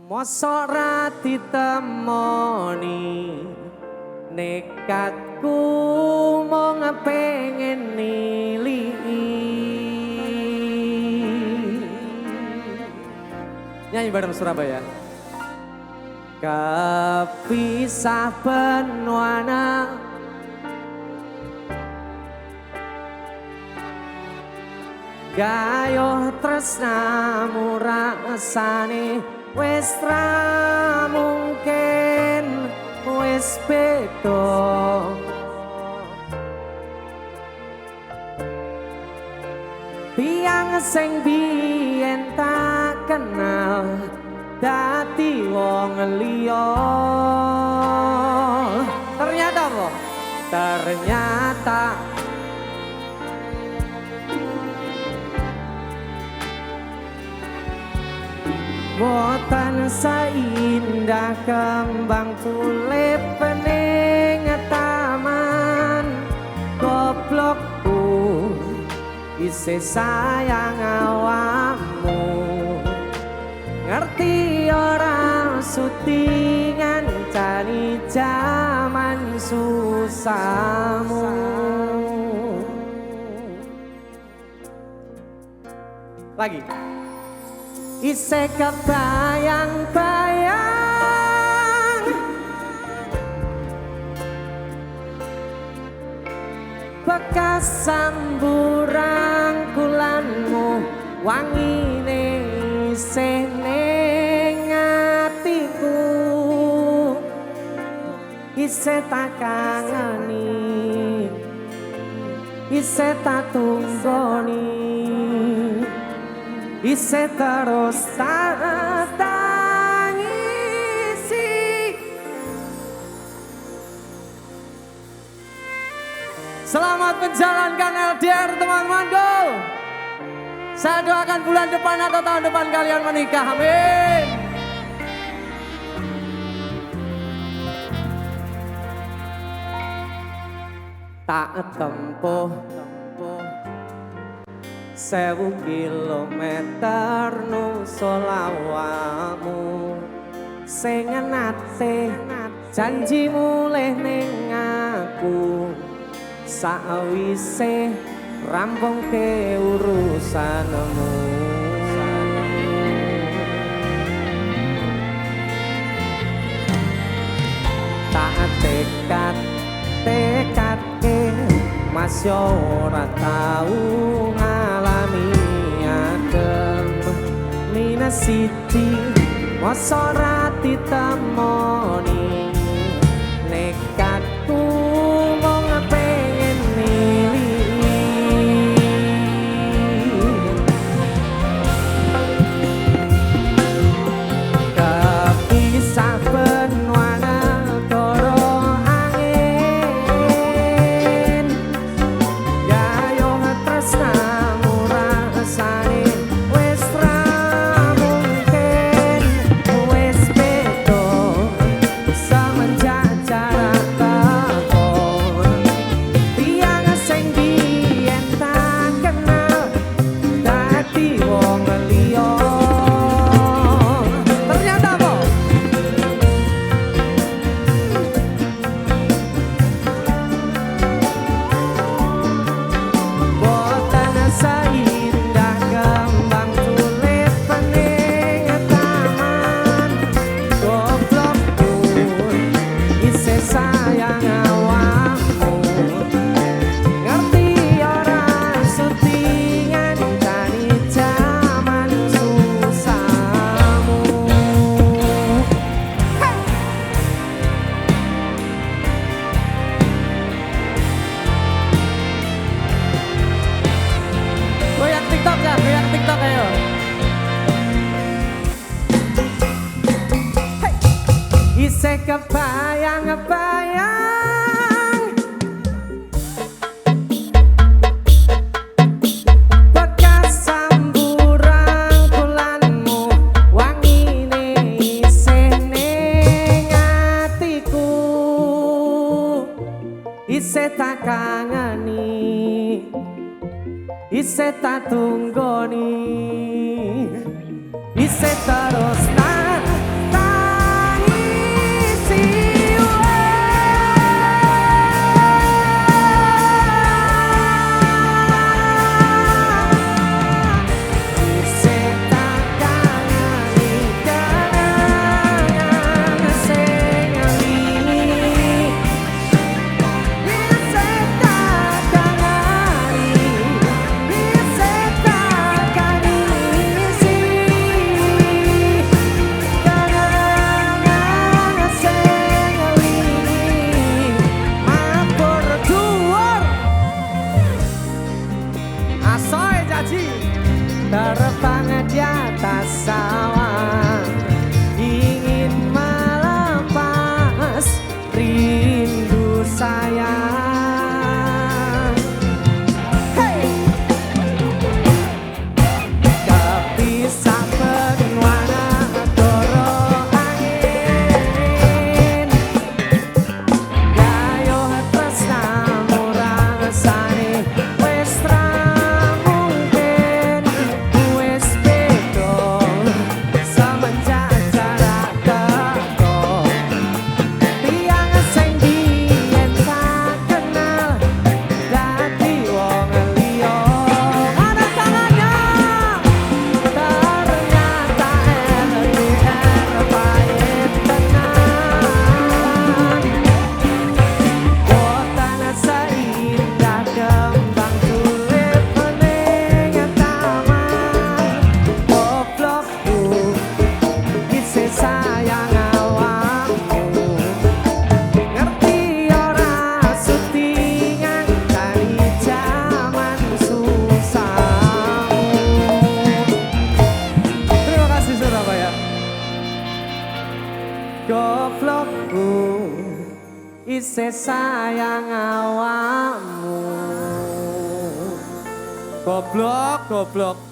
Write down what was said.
Mosok ra ditemoni nekatku mung pengen niliki. Nyanyi bareng Surabaya. Kepisah benuana gayo tresnamu rasane wis ra mungkin wis beda. Tiang sing biyen tak kenal dadi wong liya. Ternyata apa? Ternyata boten seindah kembang tulip ning taman. Goblokku isih sayang awakmu, ngerti ora sutingan cani jaman susahmu. Lagi. Isih kebayang-bayang bekas samburan kulanmu, wangine isih ning atiku, isih tak kangeni, isih tak tunggoni, isih terus tangisi. Selamat menjalankan LDR teman-temanku. Saya doakan bulan depan atau tahun depan kalian menikah, amin. Tak tempuh 1000 kilometer nusul awakmu, sing nate janji mulih ning aku, sawise rampungke urusanmu. Tak tekadke mas yo ora tau ngalami adem minus siji, mosok ra ditemoni nekatku mung pengen milih. Kepisah benuana karo angin, gayo tresnamu rasane wis ra mungkin wis beda. Semenjak jarak takon tiang sing biyen tak kenal dadi wong liya. Ternyata apa? Boten seindah kembang tulip ning taman. Goblokku isih sayang awakmu, ngerti ora sutingan cani jaman susahmu. Goyang TikTok ya, goyang TikTok ayo. Isih kebayang-bayang bekas samburan kulanmu, wangine isih ning atiku, isih tak kangeni, isih tak tunggoni, isih terus Goblokku isih sayang awakmu. Goblok, goblok